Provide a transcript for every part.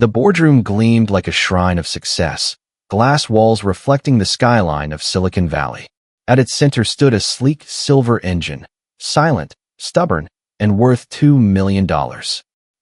The boardroom gleamed like a shrine of success, glass walls reflecting the skyline of Silicon Valley. At its center stood a sleek silver engine, silent, stubborn, and worth $2 million.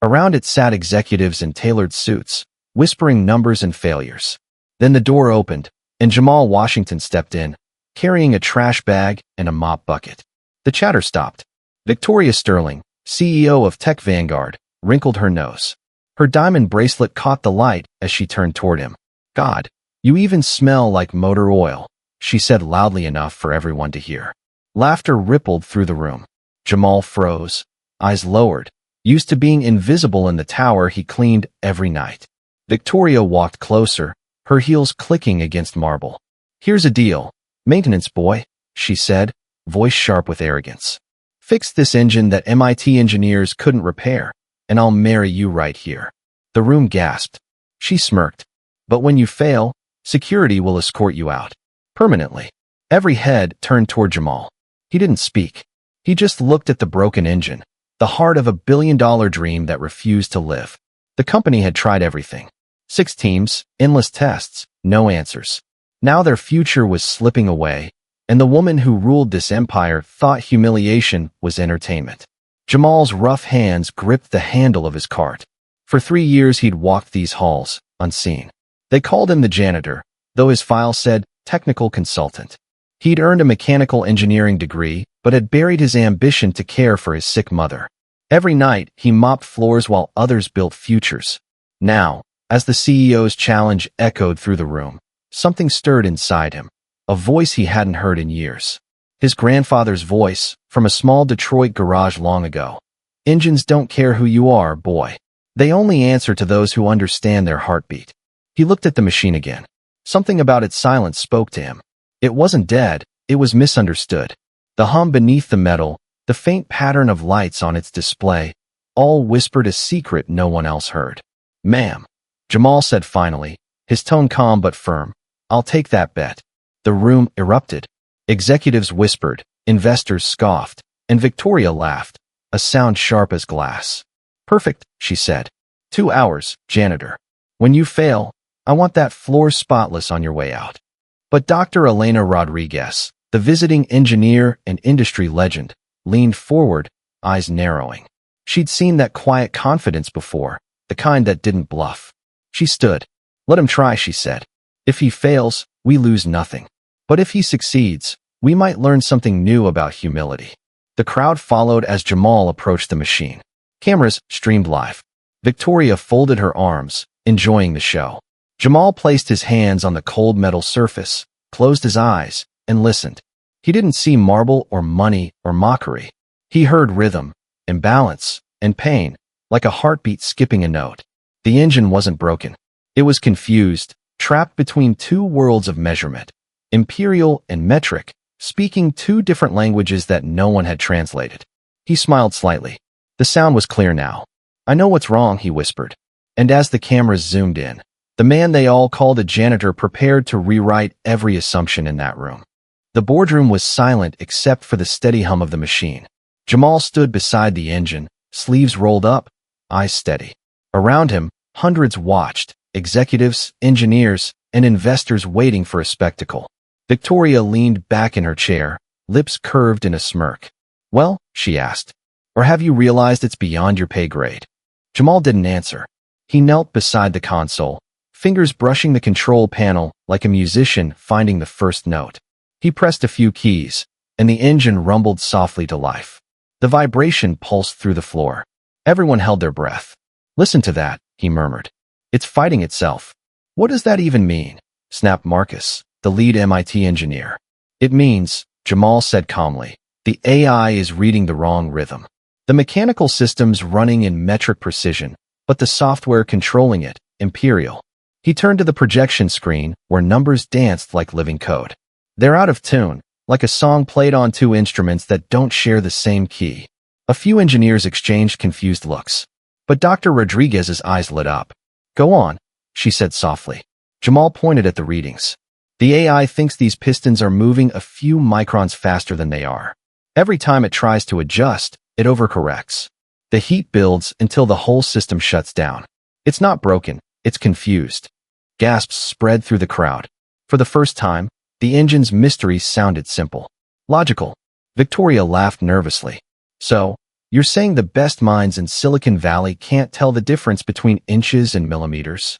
Around it sat executives in tailored suits, whispering numbers and failures. Then the door opened, and Jamal Washington stepped in, carrying a trash bag and a mop bucket. The chatter stopped. Victoria Sterling, CEO of Tech Vanguard, wrinkled her nose. Her diamond bracelet caught the light as she turned toward him. "God, you even smell like motor oil," she said loudly enough for everyone to hear. Laughter rippled through the room. Jamal froze, eyes lowered, used to being invisible in the tower he cleaned every night. Victoria walked closer, her heels clicking against marble. "Here's a deal, maintenance boy," she said, voice sharp with arrogance. "Fix this engine that MIT engineers couldn't repair, and I'll marry you right here." The room gasped. She smirked. "But when you fail, security will escort you out. Permanently." Every head turned toward Jamal. He didn't speak. He just looked at the broken engine, the heart of a billion-dollar dream that refused to live. The company had tried everything. 6 teams, endless tests, no answers. Now their future was slipping away, and the woman who ruled this empire thought humiliation was entertainment. Jamal's rough hands gripped the handle of his cart. For 3 years he'd walked these halls, unseen. They called him the janitor, though his file said technical consultant. He'd earned a mechanical engineering degree, but had buried his ambition to care for his sick mother. Every night, he mopped floors while others built futures. Now, as the CEO's challenge echoed through the room, something stirred inside him, a voice he hadn't heard in years. His grandfather's voice, from a small Detroit garage long ago. "Engines don't care who you are, boy. They only answer to those who understand their heartbeat." He looked at the machine again. Something about its silence spoke to him. It wasn't dead, it was misunderstood. The hum beneath the metal, the faint pattern of lights on its display, all whispered a secret no one else heard. "Ma'am," Jamal said finally, his tone calm but firm, "I'll take that bet." The room erupted. Executives whispered, investors scoffed, and Victoria laughed, a sound sharp as glass. "Perfect," she said. 2 hours, janitor. When you fail, I want that floor spotless on your way out." But Dr. Elena Rodriguez, the visiting engineer and industry legend, leaned forward, eyes narrowing. She'd seen that quiet confidence before, the kind that didn't bluff. She stood. "Let him try," she said. "If he fails, we lose nothing. But if he succeeds, we might learn something new about humility." The crowd followed as Jamal approached the machine. Cameras streamed live. Victoria folded her arms, enjoying the show. Jamal placed his hands on the cold metal surface, closed his eyes, and listened. He didn't see marble or money or mockery. He heard rhythm, and balance, and pain, like a heartbeat skipping a note. The engine wasn't broken. It was confused, trapped between 2 worlds of measurement, imperial and metric, speaking 2 different languages that no one had translated. He smiled slightly. The sound was clear now. "I know what's wrong," he whispered. And as the cameras zoomed in, the man they all called a janitor prepared to rewrite every assumption in that room. The boardroom was silent except for the steady hum of the machine. Jamal stood beside the engine, sleeves rolled up, eyes steady. Around him, hundreds watched, executives, engineers, and investors waiting for a spectacle. Victoria leaned back in her chair, lips curved in a smirk. "Well," she asked, "or have you realized it's beyond your pay grade?" Jamal didn't answer. He knelt beside the console, fingers brushing the control panel like a musician finding the first note. He pressed a few keys, and the engine rumbled softly to life. The vibration pulsed through the floor. Everyone held their breath. "Listen to that," he murmured. "It's fighting itself." "What does that even mean?" snapped Marcus, the lead MIT engineer. "It means," Jamal said calmly, "the AI is reading the wrong rhythm. The mechanical system's running in metric precision, but the software controlling it, imperial." He turned to the projection screen, where numbers danced like living code. "They're out of tune, like a song played on 2 instruments that don't share the same key." A few engineers exchanged confused looks. But Dr. Rodriguez's eyes lit up. "Go on," she said softly. Jamal pointed at the readings. "The AI thinks these pistons are moving a few microns faster than they are. Every time it tries to adjust, it overcorrects. The heat builds until the whole system shuts down. It's not broken, It's confused. Gasps spread through the crowd. For the first time, the engine's mystery sounded simple. Logical. Victoria laughed nervously. So, you're saying the best minds in Silicon Valley can't tell the difference between inches and millimeters?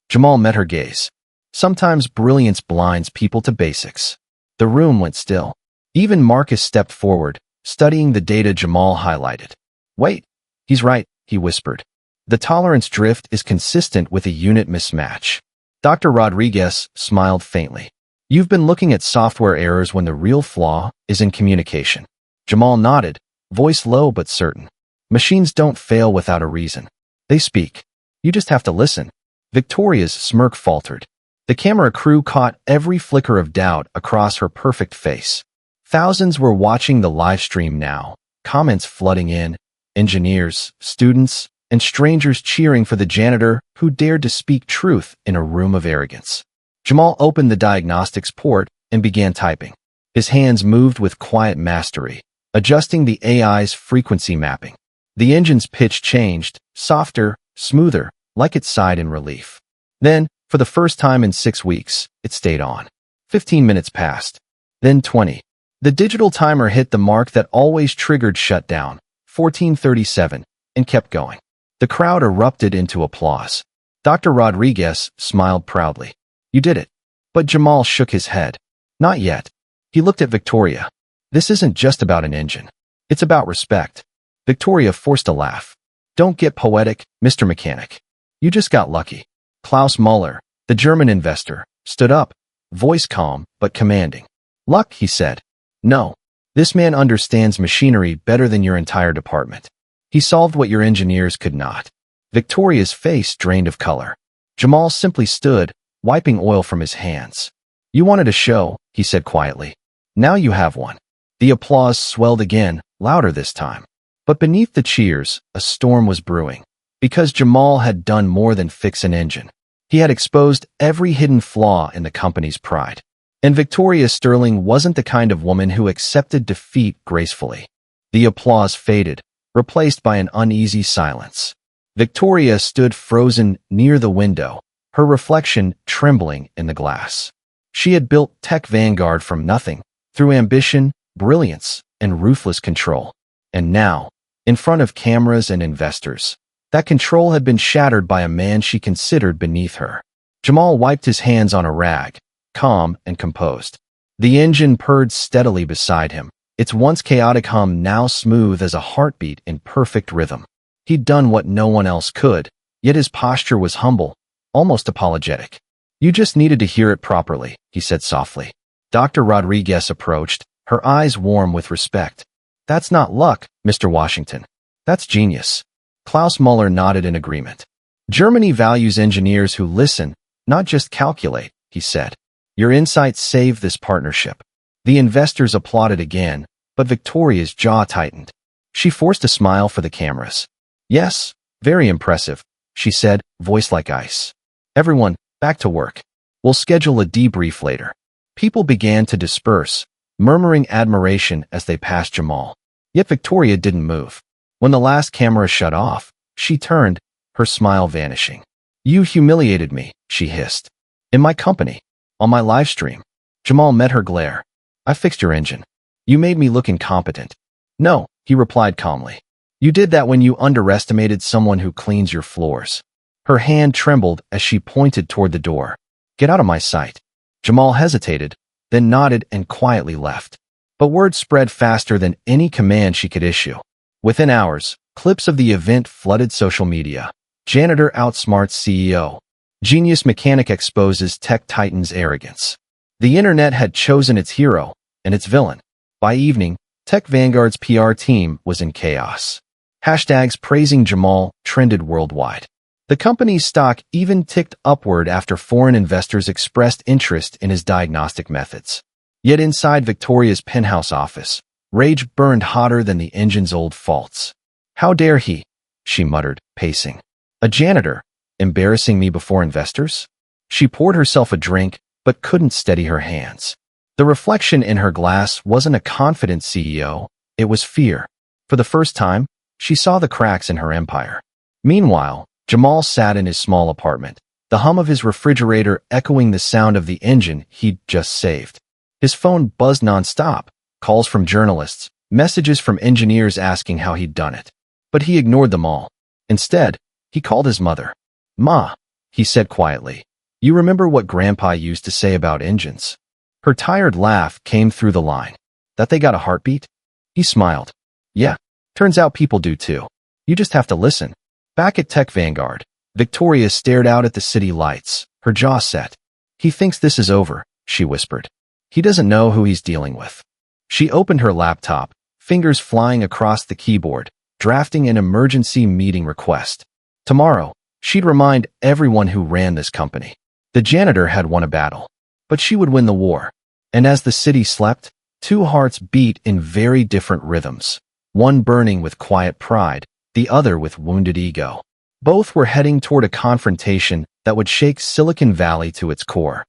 Jamal met her gaze. Sometimes brilliance blinds people to basics. The room went still. Even Marcus stepped forward, studying the data Jamal highlighted. Wait, he's right, he whispered. The tolerance drift is consistent with a unit mismatch. Dr. Rodriguez smiled faintly. You've been looking at software errors when the real flaw is in communication. Jamal nodded, voice low but certain. Machines don't fail without a reason. They speak. You just have to listen. Victoria's smirk faltered. The camera crew caught every flicker of doubt across her perfect face. Thousands were watching the live stream now, comments flooding in, engineers, students, and strangers cheering for the janitor who dared to speak truth in a room of arrogance. Jamal opened the diagnostics port and began typing. His hands moved with quiet mastery, adjusting the AI's frequency mapping. The engine's pitch changed, softer, smoother, like it sighed in relief. Then, for the first time in 6 weeks, it stayed on. 15 minutes passed. Then 20. The digital timer hit the mark that always triggered shutdown, 14:37, and kept going. The crowd erupted into applause. Dr. Rodriguez smiled proudly. You did it. But Jamal shook his head. Not yet. He looked at Victoria. This isn't just about an engine. It's about respect. Victoria forced a laugh. Don't get poetic, Mr. Mechanic. You just got lucky. Klaus Muller, the German investor, stood up, voice calm but commanding. Luck, he said. No. This man understands machinery better than your entire department. He solved what your engineers could not. Victoria's face drained of color. Jamal simply stood, wiping oil from his hands. You wanted a show, he said quietly. Now you have one. The applause swelled again, louder this time. But beneath the cheers, a storm was brewing. Because Jamal had done more than fix an engine. He had exposed every hidden flaw in the company's pride. And Victoria Sterling wasn't the kind of woman who accepted defeat gracefully. The applause faded, replaced by an uneasy silence. Victoria stood frozen near the window, her reflection trembling in the glass. She had built Tech Vanguard from nothing, through ambition, brilliance, and ruthless control. And now, in front of cameras and investors, that control had been shattered by a man she considered beneath her. Jamal wiped his hands on a rag, calm and composed. The engine purred steadily beside him, its once chaotic hum now smooth as a heartbeat in perfect rhythm. He'd done what no one else could, yet his posture was humble, almost apologetic. You just needed to hear it properly, he said softly. Dr. Rodriguez approached, her eyes warm with respect. That's not luck, Mr. Washington. That's genius. Klaus Muller nodded in agreement. Germany values engineers who listen, not just calculate, he said. Your insights saved this partnership. The investors applauded again, but Victoria's jaw tightened. She forced a smile for the cameras. Yes, very impressive, she said, voice like ice. Everyone, back to work. We'll schedule a debrief later. People began to disperse, murmuring admiration as they passed Jamal. Yet Victoria didn't move. When the last camera shut off, she turned, her smile vanishing. You humiliated me, she hissed. In my company. On my live stream. Jamal met her glare. I fixed your engine. You made me look incompetent. No, he replied calmly. You did that when you underestimated someone who cleans your floors. Her hand trembled as she pointed toward the door. Get out of my sight. Jamal hesitated, then nodded and quietly left. But word spread faster than any command she could issue. Within hours, clips of the event flooded social media. Janitor outsmarts CEO. Genius mechanic exposes tech titan's arrogance. The internet had chosen its hero and its villain. By evening, Tech Vanguard's PR team was in chaos. Hashtags praising Jamal trended worldwide. The company's stock even ticked upward after foreign investors expressed interest in his diagnostic methods. Yet inside Victoria's penthouse office, rage burned hotter than the engine's old faults. How dare he? She muttered, pacing. A janitor, embarrassing me before investors? She poured herself a drink, but couldn't steady her hands. The reflection in her glass wasn't a confident CEO, it was fear. For the first time, she saw the cracks in her empire. Meanwhile, Jamal sat in his small apartment, the hum of his refrigerator echoing the sound of the engine he'd just saved. His phone buzzed nonstop, calls from journalists, messages from engineers asking how he'd done it. But he ignored them all. Instead, he called his mother. "Ma," he said quietly, "you remember what Grandpa used to say about engines?" Her tired laugh came through the line. "That they got a heartbeat?" He smiled. "Yeah, turns out people do too. You just have to listen." Back at Tech Vanguard, Victoria stared out at the city lights, her jaw set. "He thinks this is over," she whispered. "He doesn't know who he's dealing with." She opened her laptop, fingers flying across the keyboard, drafting an emergency meeting request. Tomorrow, she'd remind everyone who ran this company. The janitor had won a battle, but she would win the war. And as the city slept, two hearts beat in very different rhythms, one burning with quiet pride, the other with wounded ego. Both were heading toward a confrontation that would shake Silicon Valley to its core.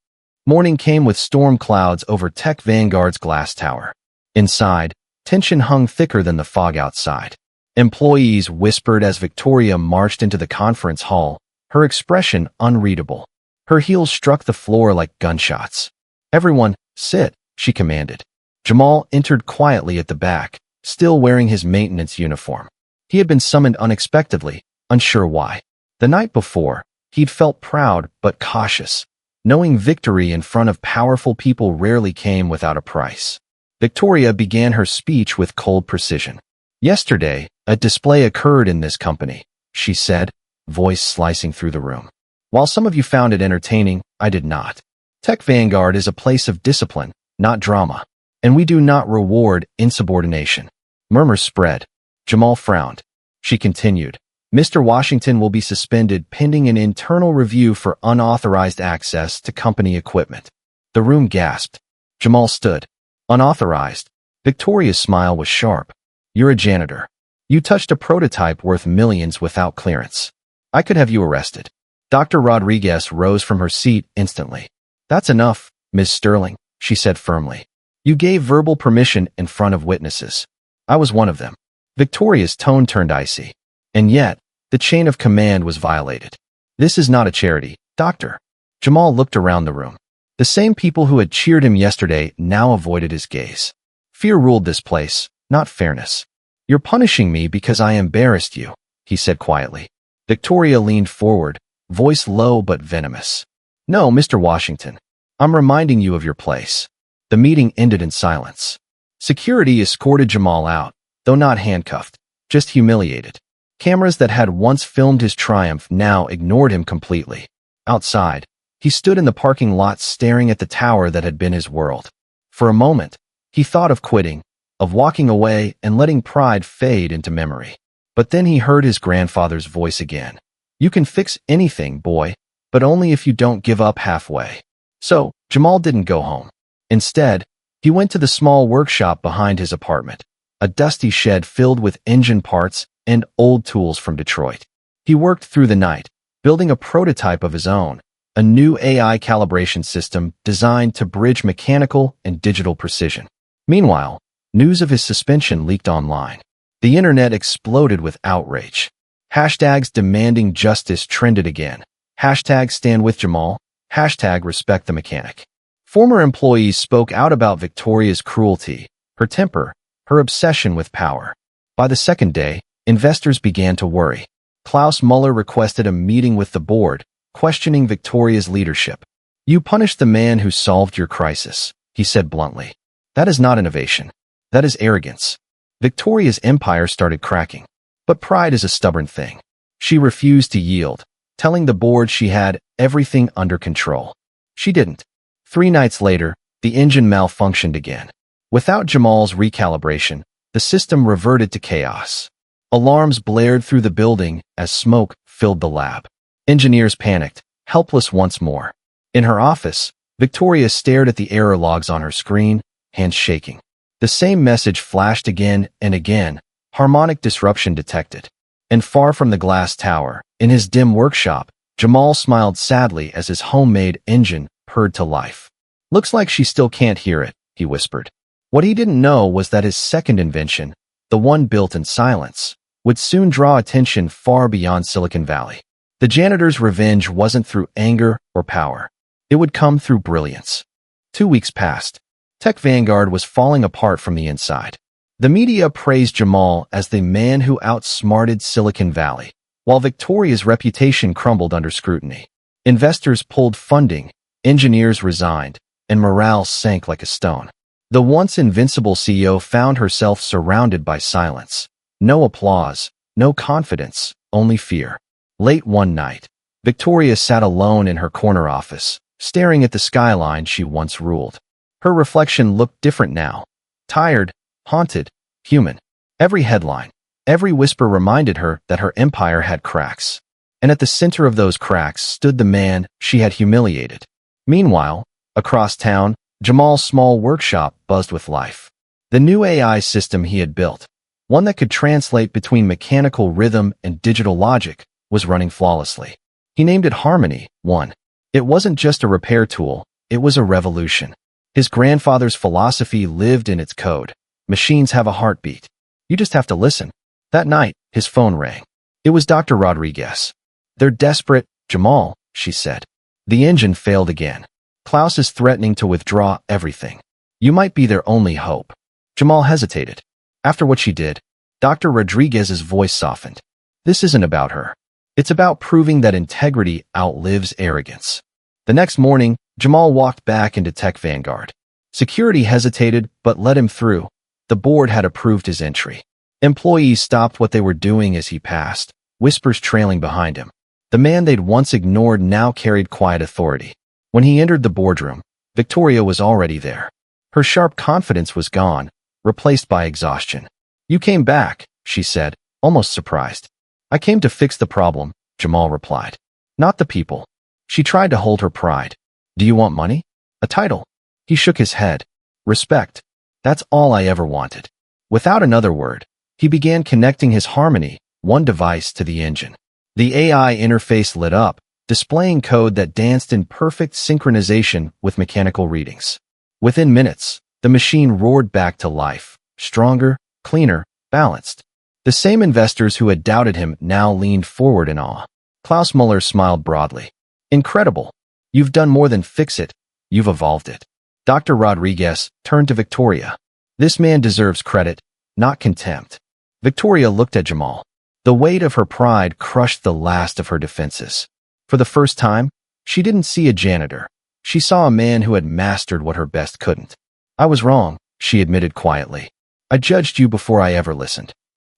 Morning came with storm clouds over Tech Vanguard's glass tower. Inside, tension hung thicker than the fog outside. Employees whispered as Victoria marched into the conference hall, her expression unreadable. Her heels struck the floor like gunshots. "Everyone, sit," she commanded. Jamal entered quietly at the back, still wearing his maintenance uniform. He had been summoned unexpectedly, unsure why. The night before, he'd felt proud but cautious, knowing victory in front of powerful people rarely came without a price. Victoria began her speech with cold precision. "Yesterday, a display occurred in this company," she said, voice slicing through the room. "While some of you found it entertaining, I did not. Tech Vanguard is a place of discipline, not drama, and we do not reward insubordination." Murmurs spread. Jamal frowned. She continued, "Mr. Washington will be suspended pending an internal review for unauthorized access to company equipment." The room gasped. Jamal stood. "Unauthorized?" Victoria's smile was sharp. "You're a janitor. You touched a prototype worth millions without clearance. I could have you arrested." Dr. Rodriguez rose from her seat instantly. "That's enough, Ms. Sterling," she said firmly. "You gave verbal permission in front of witnesses. I was one of them." Victoria's tone turned icy. "And yet, the chain of command was violated. This is not a charity, Doctor." Jamal looked around the room. The same people who had cheered him yesterday now avoided his gaze. Fear ruled this place, not fairness. "You're punishing me because I embarrassed you," he said quietly. Victoria leaned forward, voice low but venomous. "No, Mr. Washington. I'm reminding you of your place." The meeting ended in silence. Security escorted Jamal out, though not handcuffed, just humiliated. Cameras that had once filmed his triumph now ignored him completely. Outside, he stood in the parking lot staring at the tower that had been his world. For a moment, he thought of quitting, of walking away and letting pride fade into memory. But then he heard his grandfather's voice again. "You can fix anything, boy, but only if you don't give up halfway." So, Jamal didn't go home. Instead, he went to the small workshop behind his apartment, a dusty shed filled with engine parts and old tools from Detroit. He worked through the night, building a prototype of his own, a new AI calibration system designed to bridge mechanical and digital precision. Meanwhile, news of his suspension leaked online. The internet exploded with outrage. Hashtags demanding justice trended again. Hashtag stand with Jamal. Hashtag respect the mechanic. Former employees spoke out about Victoria's cruelty, her temper, her obsession with power. By the second day, investors began to worry. Klaus Muller requested a meeting with the board, questioning Victoria's leadership. "You punished the man who solved your crisis," he said bluntly. "That is not innovation. That is arrogance." Victoria's empire started cracking. But pride is a stubborn thing. She refused to yield, telling the board she had everything under control. She didn't. 3 nights later, the engine malfunctioned again. Without Jamal's recalibration, the system reverted to chaos. Alarms blared through the building as smoke filled the lab. Engineers panicked, helpless once more. In her office, Victoria stared at the error logs on her screen, hands shaking. The same message flashed again and again, harmonic disruption detected. And far from the glass tower, in his dim workshop, Jamal smiled sadly as his homemade engine purred to life. "Looks like she still can't hear it," he whispered. What he didn't know was that his second invention, the one built in silence, would soon draw attention far beyond Silicon Valley. The janitor's revenge wasn't through anger or power. It would come through brilliance. 2 weeks passed. Tech Vanguard was falling apart from the inside. The media praised Jamal as the man who outsmarted Silicon Valley, while Victoria's reputation crumbled under scrutiny. Investors pulled funding, engineers resigned, and morale sank like a stone. The once invincible CEO found herself surrounded by silence. No applause, no confidence, only fear. Late one night, Victoria sat alone in her corner office, staring at the skyline she once ruled. Her reflection looked different now. Tired, haunted, human. Every headline, every whisper reminded her that her empire had cracks. And at the center of those cracks stood the man she had humiliated. Meanwhile, across town, Jamal's small workshop buzzed with life. The new AI system he had built, one that could translate between mechanical rhythm and digital logic, was running flawlessly. He named it Harmony 1. It wasn't just a repair tool, it was a revolution. His grandfather's philosophy lived in its code. Machines have a heartbeat. You just have to listen. That night, his phone rang. It was Dr. Rodriguez. "They're desperate, Jamal," she said. "The engine failed again. Klaus is threatening to withdraw everything. You might be their only hope." Jamal hesitated. After what she did, Dr. Rodriguez's voice softened. "This isn't about her. It's about proving that integrity outlives arrogance." The next morning, Jamal walked back into Tech Vanguard. Security hesitated but let him through. The board had approved his entry. Employees stopped what they were doing as he passed, whispers trailing behind him. The man they'd once ignored now carried quiet authority. When he entered the boardroom, Victoria was already there. Her sharp confidence was gone, replaced by exhaustion. "You came back," she said, almost surprised. "I came to fix the problem," Jamal replied. "Not the people." She tried to hold her pride. "Do you want money? A title?" He shook his head. "Respect. That's all I ever wanted." Without another word, he began connecting his Harmony, one device, to the engine. The AI interface lit up, displaying code that danced in perfect synchronization with mechanical readings. Within minutes, the machine roared back to life, stronger, cleaner, balanced. The same investors who had doubted him now leaned forward in awe. Klaus Muller smiled broadly. "Incredible. You've done more than fix it, you've evolved it." Dr. Rodriguez turned to Victoria. "This man deserves credit, not contempt." Victoria looked at Jamal. The weight of her pride crushed the last of her defenses. For the first time, she didn't see a janitor. She saw a man who had mastered what her best couldn't. "I was wrong," she admitted quietly. "I judged you before I ever listened."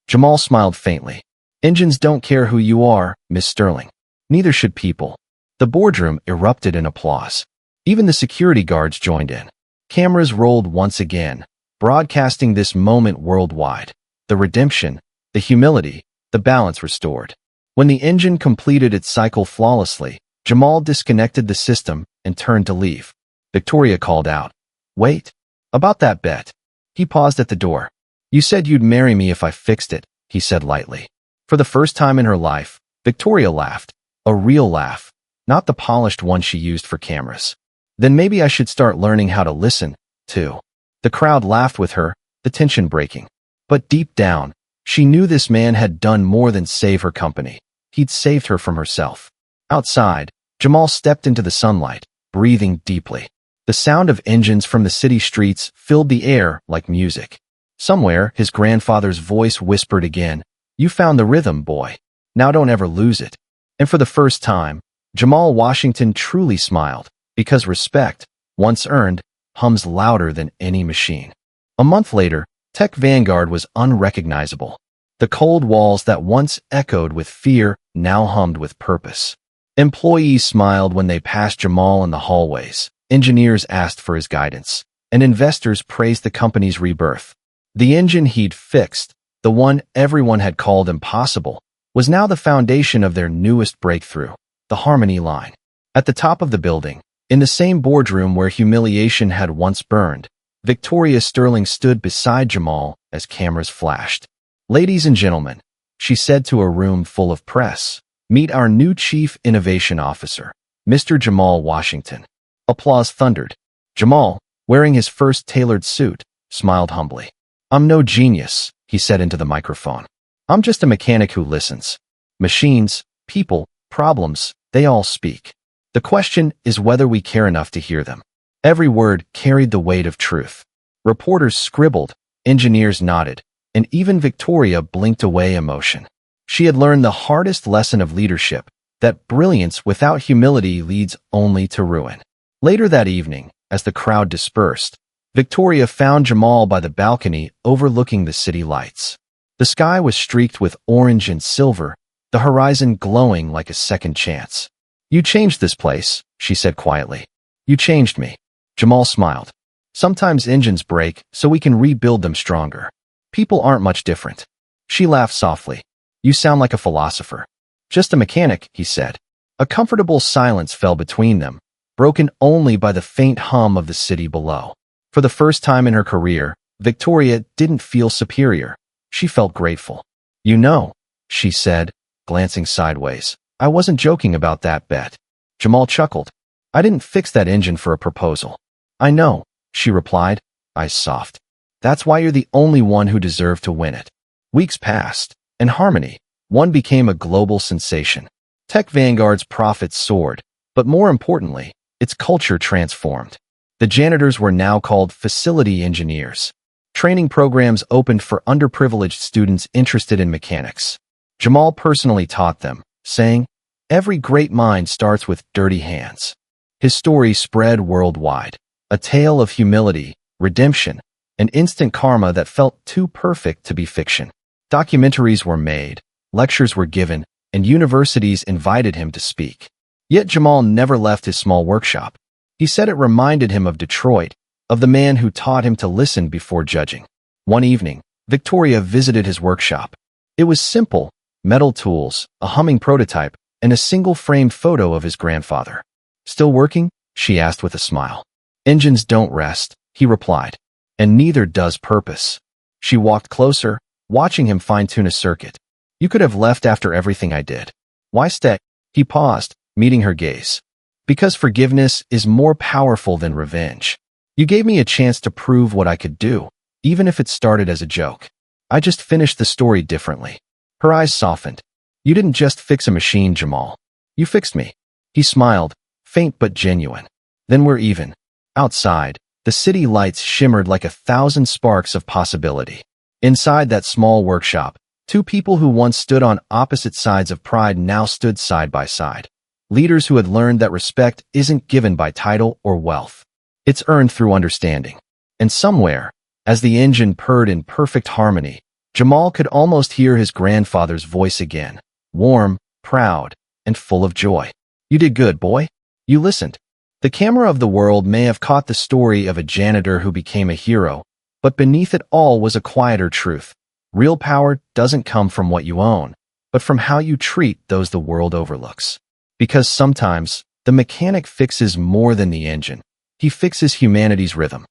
Jamal smiled faintly. "Engines don't care who you are, Miss Sterling. Neither should people." The boardroom erupted in applause. Even the security guards joined in. Cameras rolled once again, broadcasting this moment worldwide. The redemption, the humility, the balance restored. When the engine completed its cycle flawlessly, Jamal disconnected the system and turned to leave. Victoria called out, "Wait. About that bet." He paused at the door. "You said you'd marry me if I fixed it," he said lightly. For the first time in her life, Victoria laughed. A real laugh, not the polished one she used for cameras. "Then maybe I should start learning how to listen, too." The crowd laughed with her, the tension breaking. But deep down, she knew this man had done more than save her company. He'd saved her from herself. Outside, Jamal stepped into the sunlight, breathing deeply. The sound of engines from the city streets filled the air like music. Somewhere, his grandfather's voice whispered again, "You found the rhythm, boy. Now don't ever lose it." And for the first time, Jamal Washington truly smiled, because respect, once earned, hums louder than any machine. A month later, Tech Vanguard was unrecognizable. The cold walls that once echoed with fear now hummed with purpose. Employees smiled when they passed Jamal in the hallways. Engineers asked for his guidance, and investors praised the company's rebirth. The engine he'd fixed, the one everyone had called impossible, was now the foundation of their newest breakthrough, the Harmony line. At the top of the building, in the same boardroom where humiliation had once burned, Victoria Sterling stood beside Jamal as cameras flashed. "Ladies and gentlemen," she said to a room full of press, "meet our new Chief Innovation Officer, Mr. Jamal Washington." Applause thundered. Jamal, wearing his first tailored suit, smiled humbly. "I'm no genius," he said into the microphone. "I'm just a mechanic who listens. Machines, people, problems, they all speak. The question is whether we care enough to hear them. Every word carried the weight of truth. Reporters scribbled, engineers nodded, and even Victoria blinked away emotion. She had learned the hardest lesson of leadership, that brilliance without humility leads only to ruin. Later that evening, as the crowd dispersed, Victoria found Jamal by the balcony overlooking the city lights. The sky was streaked with orange and silver, the horizon glowing like a second chance. "You changed this place," she said quietly. "You changed me." Jamal smiled. "Sometimes engines break, so we can rebuild them stronger. People aren't much different." She laughed softly. "You sound like a philosopher." "Just a mechanic," he said. A comfortable silence fell between them, broken only by the faint hum of the city below. For the first time in her career, Victoria didn't feel superior. She felt grateful. "You know," she said, glancing sideways, "I wasn't joking about that bet." Jamal chuckled. "I didn't fix that engine for a proposal." "I know," she replied, eyes soft. "That's why you're the only one who deserved to win it." Weeks passed, and Harmony, one became a global sensation. Tech Vanguard's profits soared, but more importantly, its culture transformed. The janitors were now called facility engineers. Training programs opened for underprivileged students interested in mechanics. Jamal personally taught them, saying, "Every great mind starts with dirty hands." His story spread worldwide, a tale of humility, redemption, and instant karma that felt too perfect to be fiction. Documentaries were made, lectures were given, and universities invited him to speak. Yet Jamal never left his small workshop. He said it reminded him of Detroit, of the man who taught him to listen before judging. One evening, Victoria visited his workshop. It was simple: metal tools, a humming prototype, and a single framed photo of his grandfather. "Still working?" she asked with a smile. "Engines don't rest," he replied. "And neither does purpose." She walked closer, watching him fine-tune a circuit. "You could have left after everything I did. Why stay?" He paused, meeting her gaze. "Because forgiveness is more powerful than revenge. You gave me a chance to prove what I could do, even if it started as a joke. I just finished the story differently." Her eyes softened. "You didn't just fix a machine, Jamal. You fixed me." He smiled, faint but genuine. "Then we're even." Outside, the city lights shimmered like 1,000 sparks of possibility. Inside that small workshop, two people who once stood on opposite sides of pride now stood side by side. Leaders who had learned that respect isn't given by title or wealth. It's earned through understanding. And somewhere, as the engine purred in perfect harmony, Jamal could almost hear his grandfather's voice again, warm, proud, and full of joy. "You did good, boy. You listened." The camera of the world may have caught the story of a janitor who became a hero, but beneath it all was a quieter truth. Real power doesn't come from what you own, but from how you treat those the world overlooks. Because sometimes, the mechanic fixes more than the engine. He fixes humanity's rhythm.